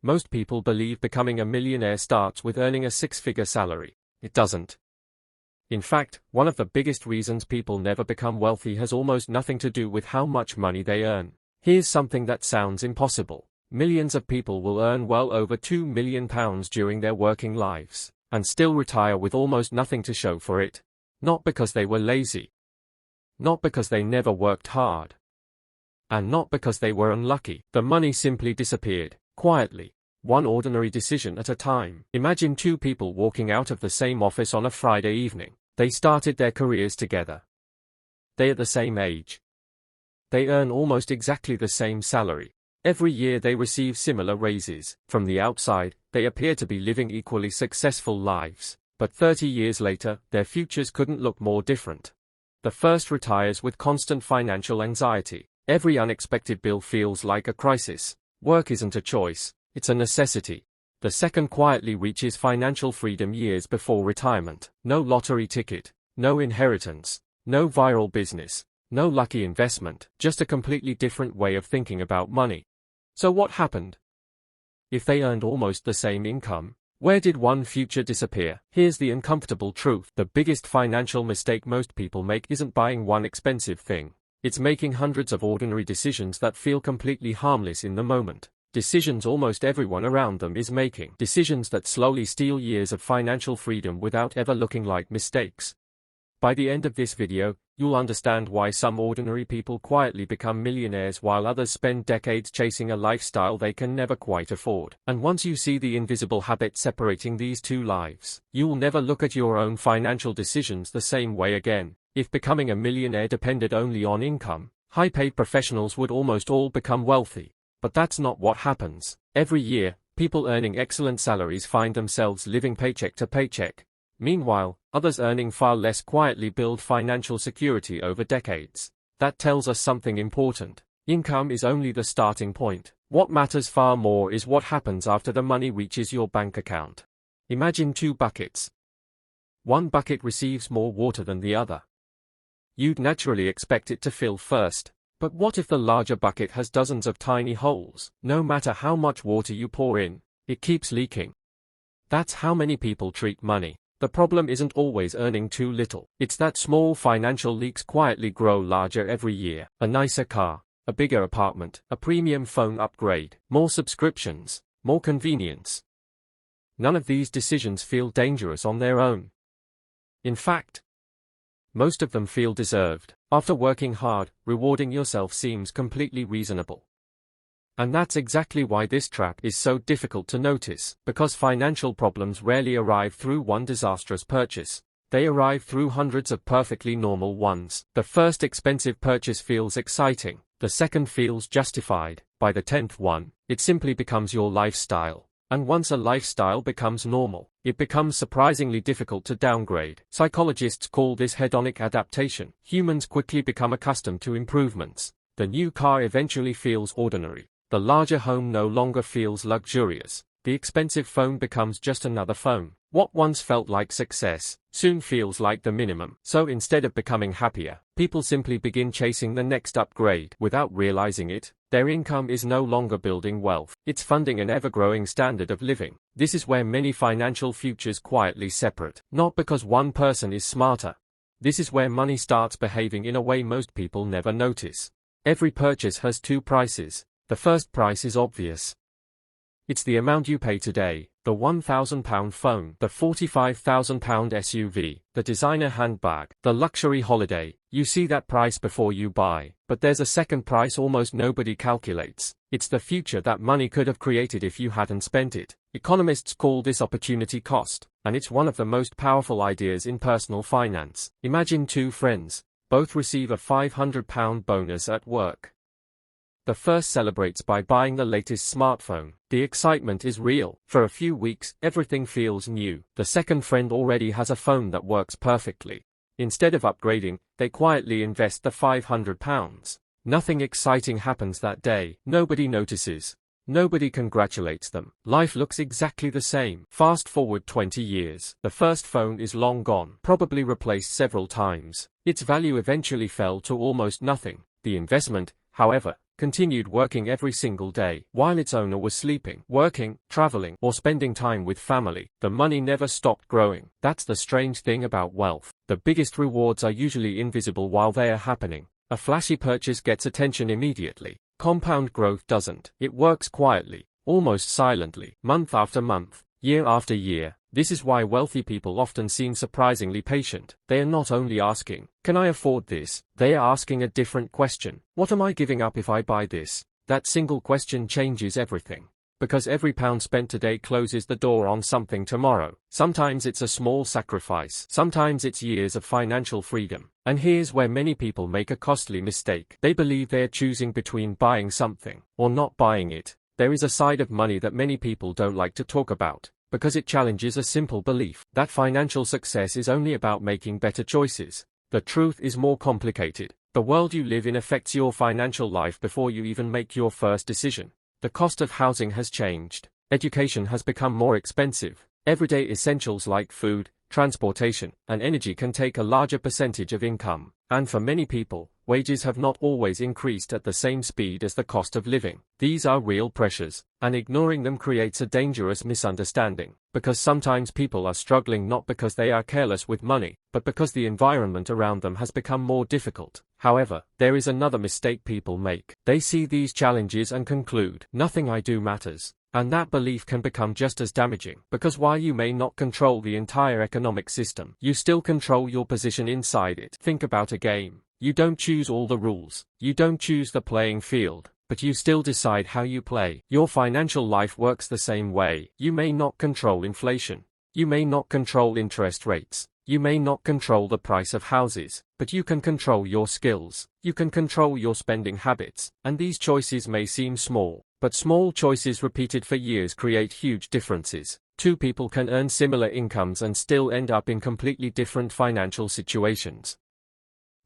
Most people believe becoming a millionaire starts with earning a six-figure salary. It doesn't. In fact, one of the biggest reasons people never become wealthy has almost nothing to do with how much money they earn. Here's something that sounds impossible. Millions of people will earn well over £2 million during their working lives, and still retire with almost nothing to show for it. Not because they were lazy. Not because they never worked hard. And not because they were unlucky. The money simply disappeared, quietly, one ordinary decision at a time. Imagine two people walking out of the same office on a Friday evening. They started their careers together. They are the same age. They earn almost exactly the same salary. Every year they receive similar raises. From the outside, they appear to be living equally successful lives. But 30 years later, their futures couldn't look more different. The first retires with constant financial anxiety. Every unexpected bill feels like a crisis. Work isn't a choice, it's a necessity. The second quietly reaches financial freedom years before retirement. No lottery ticket, no inheritance, no viral business, no lucky investment, just a completely different way of thinking about money. So what happened? If they earned almost the same income, where did one future disappear? Here's the uncomfortable truth. The biggest financial mistake most people make isn't buying one expensive thing. It's making hundreds of ordinary decisions that feel completely harmless in the moment. Decisions almost everyone around them is making. Decisions that slowly steal years of financial freedom without ever looking like mistakes. By the end of this video, you'll understand why some ordinary people quietly become millionaires while others spend decades chasing a lifestyle they can never quite afford. And once you see the invisible habit separating these two lives, you'll never look at your own financial decisions the same way again. If becoming a millionaire depended only on income, high-paid professionals would almost all become wealthy. But that's not what happens. Every year, people earning excellent salaries find themselves living paycheck to paycheck. Meanwhile, others earning far less quietly build financial security over decades. That tells us something important. Income is only the starting point. What matters far more is what happens after the money reaches your bank account. Imagine two buckets. One bucket receives more water than the other. You'd naturally expect it to fill first. But what if the larger bucket has dozens of tiny holes? No matter how much water you pour in, it keeps leaking. That's how many people treat money. The problem isn't always earning too little. It's that small financial leaks quietly grow larger every year. A nicer car, a bigger apartment, a premium phone upgrade, more subscriptions, more convenience. None of these decisions feel dangerous on their own. In fact, most of them feel deserved. After working hard, rewarding yourself seems completely reasonable. And that's exactly why this trap is so difficult to notice, because financial problems rarely arrive through one disastrous purchase. They arrive through hundreds of perfectly normal ones. The first expensive purchase feels exciting, the second feels justified, by the 10th one, it simply becomes your lifestyle. And once a lifestyle becomes normal, it becomes surprisingly difficult to downgrade. Psychologists call this hedonic adaptation. Humans quickly become accustomed to improvements. The new car eventually feels ordinary. The larger home no longer feels luxurious. The expensive phone becomes just another phone. What once felt like success soon feels like the minimum. So instead of becoming happier, people simply begin chasing the next upgrade. Without realizing it, their income is no longer building wealth. It's funding an ever-growing standard of living. This is where many financial futures quietly separate. Not because one person is smarter. This is where money starts behaving in a way most people never notice. Every purchase has two prices. The first price is obvious. It's the amount you pay today, the £1,000 phone, the £45,000 SUV, the designer handbag, the luxury holiday. You see that price before you buy. But there's a second price almost nobody calculates. It's the future that money could have created if you hadn't spent it. Economists call this opportunity cost, and it's one of the most powerful ideas in personal finance. Imagine two friends, both receive a £500 bonus at work. The first celebrates by buying the latest smartphone. The excitement is real. For a few weeks, everything feels new. The second friend already has a phone that works perfectly. Instead of upgrading, they quietly invest the £500. Nothing exciting happens that day. Nobody notices. Nobody congratulates them. Life looks exactly the same. Fast forward 20 years. The first phone is long gone, probably replaced several times. Its value eventually fell to almost nothing. The investment, however, continued working every single day while its owner was sleeping, working, traveling, or spending time with family. The money never stopped growing. That's the strange thing about wealth. The biggest rewards are usually invisible while they are happening. A flashy purchase gets attention immediately. Compound growth doesn't. It works quietly, almost silently, month after month, year after year. This is why wealthy people often seem surprisingly patient. They are not only asking, "Can I afford this?" They are asking a different question. "What am I giving up if I buy this?" That single question changes everything. Because every pound spent today closes the door on something tomorrow. Sometimes it's a small sacrifice. Sometimes it's years of financial freedom. And here's where many people make a costly mistake. They believe they are choosing between buying something or not buying it. There is a side of money that many people don't like to talk about, because it challenges a simple belief that financial success is only about making better choices. The truth is more complicated. The world you live in affects your financial life before you even make your first decision. The cost of housing has changed. Education has become more expensive. Everyday essentials like food, transportation, and energy can take a larger percentage of income. And for many people, wages have not always increased at the same speed as the cost of living. These are real pressures, and ignoring them creates a dangerous misunderstanding. Because sometimes people are struggling not because they are careless with money, but because the environment around them has become more difficult. However, there is another mistake people make. They see these challenges and conclude, "Nothing I do matters." And that belief can become just as damaging, because while you may not control the entire economic system, you still control your position inside it. Think about a game. You don't choose all the rules. You don't choose the playing field, but you still decide how you play. Your financial life works the same way. You may not control inflation. You may not control interest rates. You may not control the price of houses, but you can control your skills. You can control your spending habits. And these choices may seem small, but small choices repeated for years create huge differences. Two people can earn similar incomes and still end up in completely different financial situations.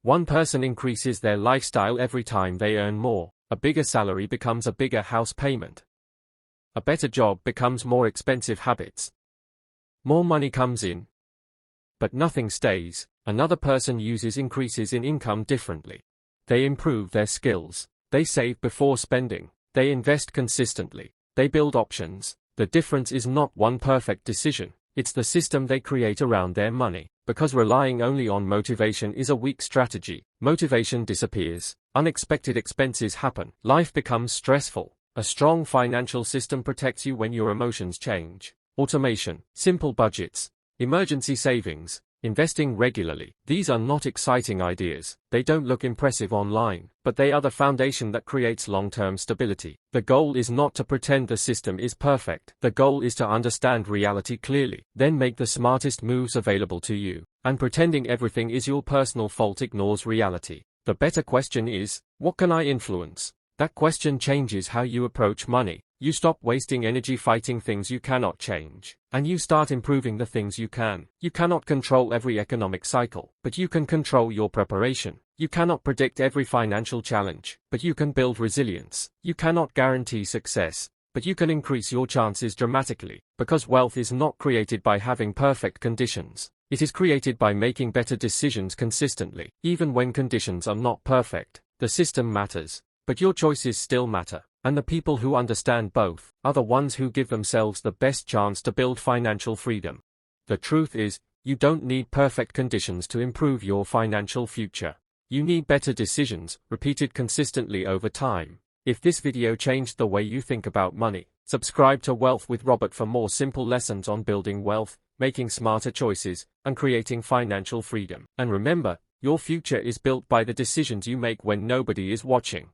One person increases their lifestyle every time they earn more. A bigger salary becomes a bigger house payment. A better job becomes more expensive habits. More money comes in, but nothing stays. Another person uses increases in income differently. They improve their skills. They save before spending. They invest consistently. They build options. The difference is not one perfect decision. It's the system they create around their money. Because relying only on motivation is a weak strategy. Motivation disappears. Unexpected expenses happen. Life becomes stressful. A strong financial system protects you when your emotions change. Automation, simple budgets, emergency savings, investing regularly. These are not exciting ideas. They don't look impressive online, but they are the foundation that creates long-term stability. The goal is not to pretend the system is perfect. The goal is to understand reality clearly, then make the smartest moves available to you. And pretending everything is your personal fault ignores reality. The better question is, what can I influence? That question changes how you approach money. You stop wasting energy fighting things you cannot change, and you start improving the things you can. You cannot control every economic cycle, but you can control your preparation. You cannot predict every financial challenge, but you can build resilience. You cannot guarantee success, but you can increase your chances dramatically. Because wealth is not created by having perfect conditions. It is created by making better decisions consistently. Even when conditions are not perfect, the system matters, but your choices still matter. And the people who understand both are the ones who give themselves the best chance to build financial freedom. The truth is, you don't need perfect conditions to improve your financial future. You need better decisions, repeated consistently over time. If this video changed the way you think about money, subscribe to Wealth with Robert for more simple lessons on building wealth, making smarter choices, and creating financial freedom. And remember, your future is built by the decisions you make when nobody is watching.